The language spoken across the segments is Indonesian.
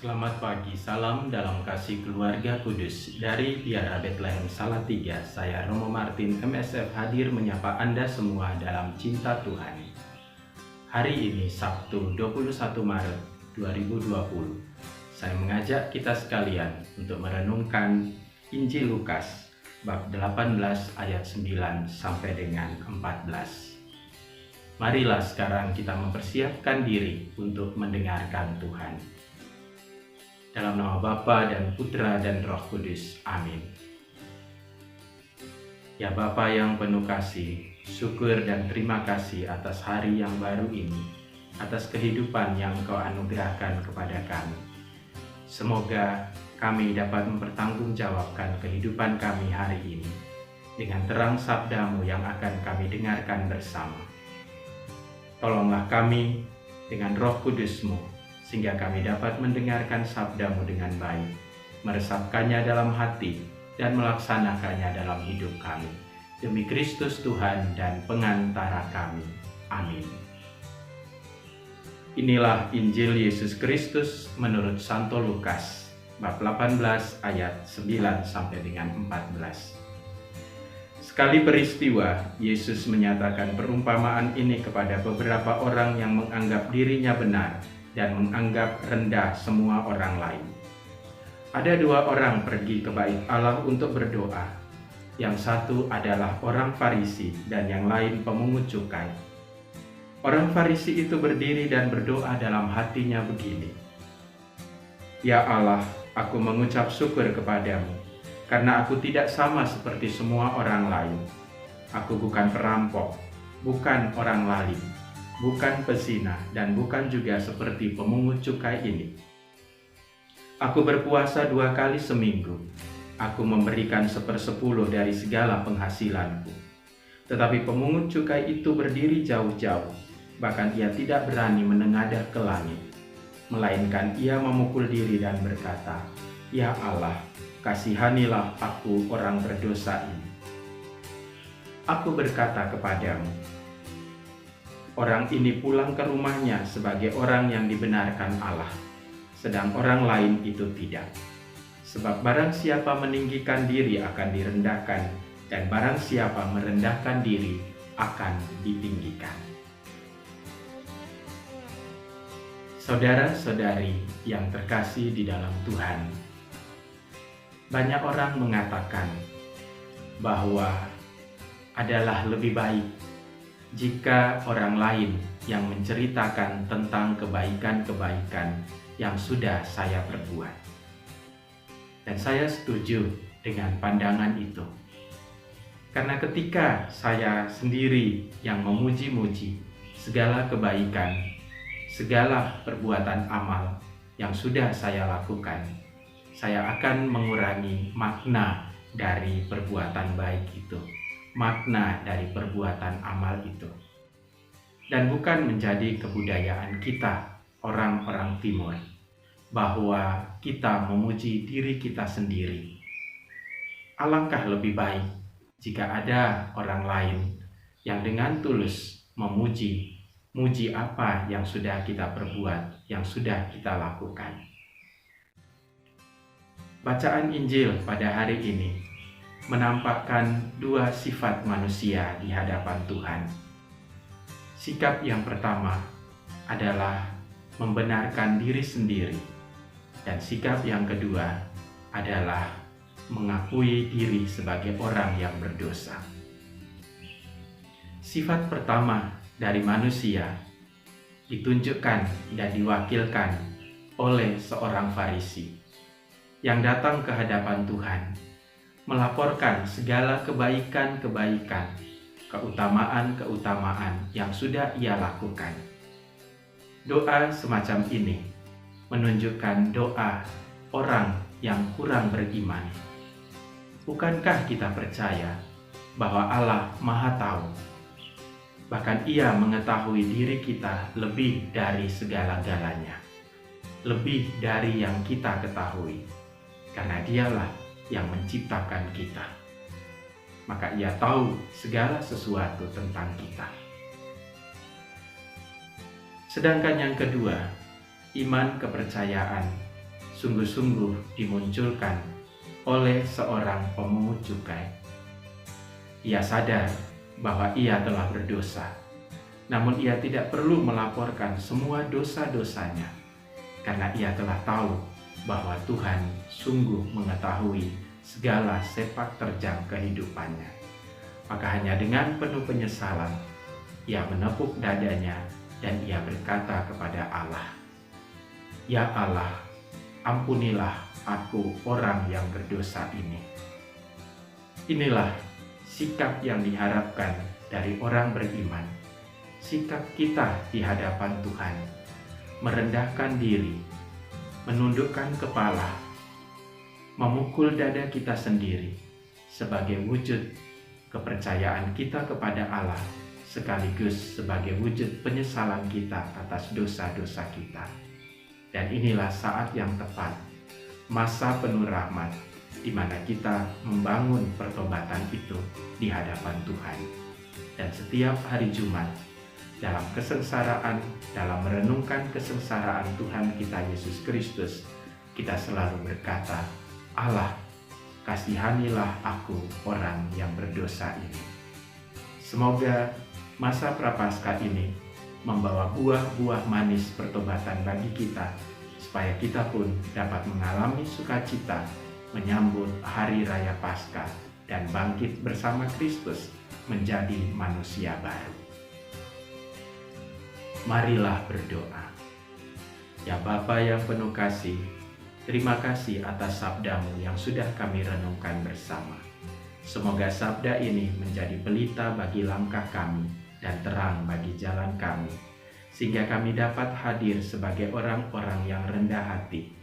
Selamat pagi, salam dalam kasih keluarga kudus. Dari Biara Bethlehem Salatiga, saya Romo Martin MSF hadir menyapa Anda semua dalam cinta Tuhan. Hari ini Sabtu 21 Maret 2020, saya mengajak kita sekalian untuk merenungkan Injil Lukas bab 18 ayat 9 sampai dengan 14. Marilah sekarang kita mempersiapkan diri untuk mendengarkan Tuhan. Dalam nama Bapa dan Putra dan Roh Kudus. Amin. Ya Bapa yang penuh kasih, syukur dan terima kasih atas hari yang baru ini, atas kehidupan yang Kau anugerahkan kepada kami. Semoga kami dapat mempertanggungjawabkan kehidupan kami hari ini dengan terang sabda-Mu yang akan kami dengarkan bersama. Tolonglah kami dengan Roh Kudus-Mu, sehingga kami dapat mendengarkan sabda-Mu dengan baik, meresapkannya dalam hati, dan melaksanakannya dalam hidup kami. Demi Kristus Tuhan dan pengantara kami. Amin. Inilah Injil Yesus Kristus menurut Santo Lukas, bab 18 ayat 9 sampai dengan 14. Sekali peristiwa, Yesus menyatakan perumpamaan ini kepada beberapa orang yang menganggap dirinya benar dan menganggap rendah semua orang lain. Ada dua orang pergi ke bait Allah untuk berdoa. Yang satu adalah orang Farisi dan yang lain pemungut cukai. Orang Farisi itu berdiri dan berdoa dalam hatinya begini: Ya Allah, aku mengucap syukur kepadamu, karena aku tidak sama seperti semua orang lain. Aku bukan perampok, bukan orang lalim, bukan pezina, dan bukan juga seperti pemungut cukai ini. Aku berpuasa 2 kali seminggu. Aku memberikan 1/10 dari segala penghasilanku. Tetapi pemungut cukai itu berdiri jauh-jauh, bahkan ia tidak berani menengadah ke langit. Melainkan ia memukul diri dan berkata, Ya Allah, kasihanilah aku orang berdosa ini. Aku berkata kepadamu, orang ini pulang ke rumahnya sebagai orang yang dibenarkan Allah, sedang orang lain itu tidak. Sebab barang siapa meninggikan diri akan direndahkan, dan barang siapa merendahkan diri akan ditinggikan. Saudara-saudari yang terkasih di dalam Tuhan, banyak orang mengatakan bahwa adalah lebih baik jika orang lain yang menceritakan tentang kebaikan-kebaikan yang sudah saya perbuat. Dan saya setuju dengan pandangan itu. Karena ketika saya sendiri yang memuji-muji segala kebaikan, segala perbuatan amal yang sudah saya lakukan, saya akan mengurangi makna dari perbuatan baik itu, makna dari perbuatan amal itu. Dan bukan menjadi kebudayaan kita, orang-orang Timur, bahwa kita memuji diri kita sendiri. Alangkah lebih baik jika ada orang lain yang dengan tulus memuji apa yang sudah kita perbuat, yang sudah kita lakukan. Bacaan Injil pada hari ini menampakkan dua sifat manusia di hadapan Tuhan. Sikap yang pertama adalah membenarkan diri sendiri, dan sikap yang kedua adalah mengakui diri sebagai orang yang berdosa. Sifat pertama dari manusia ditunjukkan dan diwakilkan oleh seorang Farisi yang datang ke hadapan Tuhan, melaporkan segala kebaikan-kebaikan, keutamaan-keutamaan yang sudah ia lakukan. Doa semacam ini menunjukkan doa orang yang kurang beriman. Bukankah kita percaya bahwa Allah Maha Tahu? Bahkan Ia mengetahui diri kita lebih dari segala-galanya, lebih dari yang kita ketahui, karena Dialah yang menciptakan kita. Maka Ia tahu segala sesuatu tentang kita. Sedangkan yang kedua, iman kepercayaan sungguh-sungguh dimunculkan oleh seorang pemungut cukai. Ia sadar bahwa ia telah berdosa, namun ia tidak perlu melaporkan semua dosa-dosanya, karena ia telah tahu bahwa Tuhan sungguh mengetahui segala sepak terjang kehidupannya. Maka hanya dengan penuh penyesalan, ia menepuk dadanya dan ia berkata kepada Allah, "Ya Allah, ampunilah aku orang yang berdosa ini." Inilah sikap yang diharapkan dari orang beriman. Sikap kita di hadapan Tuhan, merendahkan diri, menundukkan kepala, memukul dada kita sendiri sebagai wujud kepercayaan kita kepada Allah, sekaligus sebagai wujud penyesalan kita atas dosa-dosa kita. Dan inilah saat yang tepat, masa penuh rahmat, di mana kita membangun pertobatan itu di hadapan Tuhan. Dan setiap hari Jumat, dalam kesengsaraan, dalam merenungkan kesengsaraan Tuhan kita Yesus Kristus, kita selalu berkata, "Allah, kasihanilah aku orang yang berdosa ini." Semoga masa Prapaskah ini membawa buah-buah manis pertobatan bagi kita, supaya kita pun dapat mengalami sukacita menyambut Hari Raya Paskah dan bangkit bersama Kristus menjadi manusia baru. Marilah berdoa. Ya Bapa yang penuh kasih, terima kasih atas sabda-Mu yang sudah kami renungkan bersama. Semoga sabda ini menjadi pelita bagi langkah kami dan terang bagi jalan kami, sehingga kami dapat hadir sebagai orang-orang yang rendah hati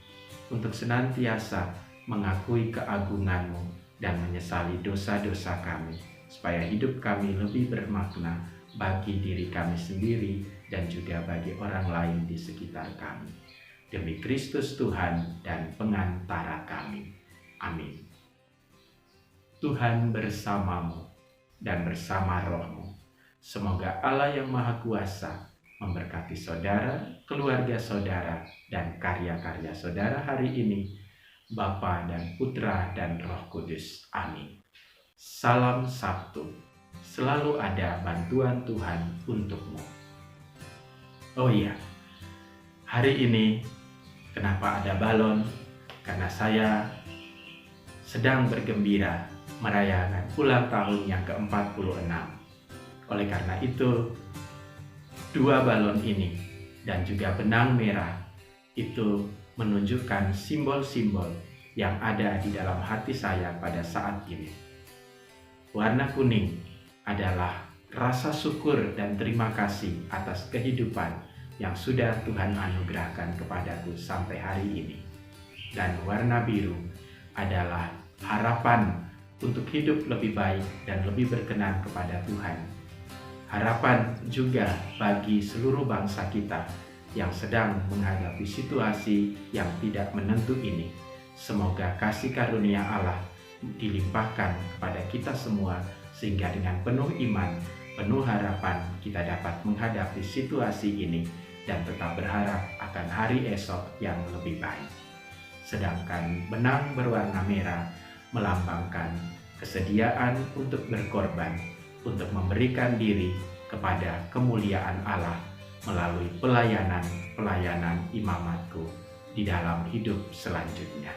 untuk senantiasa mengakui keagungan-Mu dan menyesali dosa-dosa kami, supaya hidup kami lebih bermakna bagi diri kami sendiri dan juga bagi orang lain di sekitar kami. Demi Kristus Tuhan dan pengantara kami. Amin. Tuhan bersamamu dan bersama rohmu. Semoga Allah yang Maha Kuasa memberkati saudara, keluarga saudara, dan karya-karya saudara hari ini, Bapa dan Putra dan Roh Kudus. Amin. Salam Sabtu. Selalu ada bantuan Tuhan untukmu. Oh iya, hari ini kenapa ada balon? Karena saya sedang bergembira merayakan ulang tahun yang ke-46. Oleh karena itu, 2 balon ini dan juga benang merah itu menunjukkan simbol-simbol yang ada di dalam hati saya pada saat ini. Warna kuning adalah rasa syukur dan terima kasih atas kehidupan yang sudah Tuhan anugerahkan kepadaku sampai hari ini. Dan warna biru adalah harapan untuk hidup lebih baik dan lebih berkenan kepada Tuhan. Harapan juga bagi seluruh bangsa kita yang sedang menghadapi situasi yang tidak menentu ini. Semoga kasih karunia Allah dilimpahkan kepada kita semua, sehingga dengan penuh iman, penuh harapan kita dapat menghadapi situasi ini dan tetap berharap akan hari esok yang lebih baik. Sedangkan benang berwarna merah melambangkan kesediaan untuk berkorban, untuk memberikan diri kepada kemuliaan Allah melalui pelayanan imamatku di dalam hidup selanjutnya.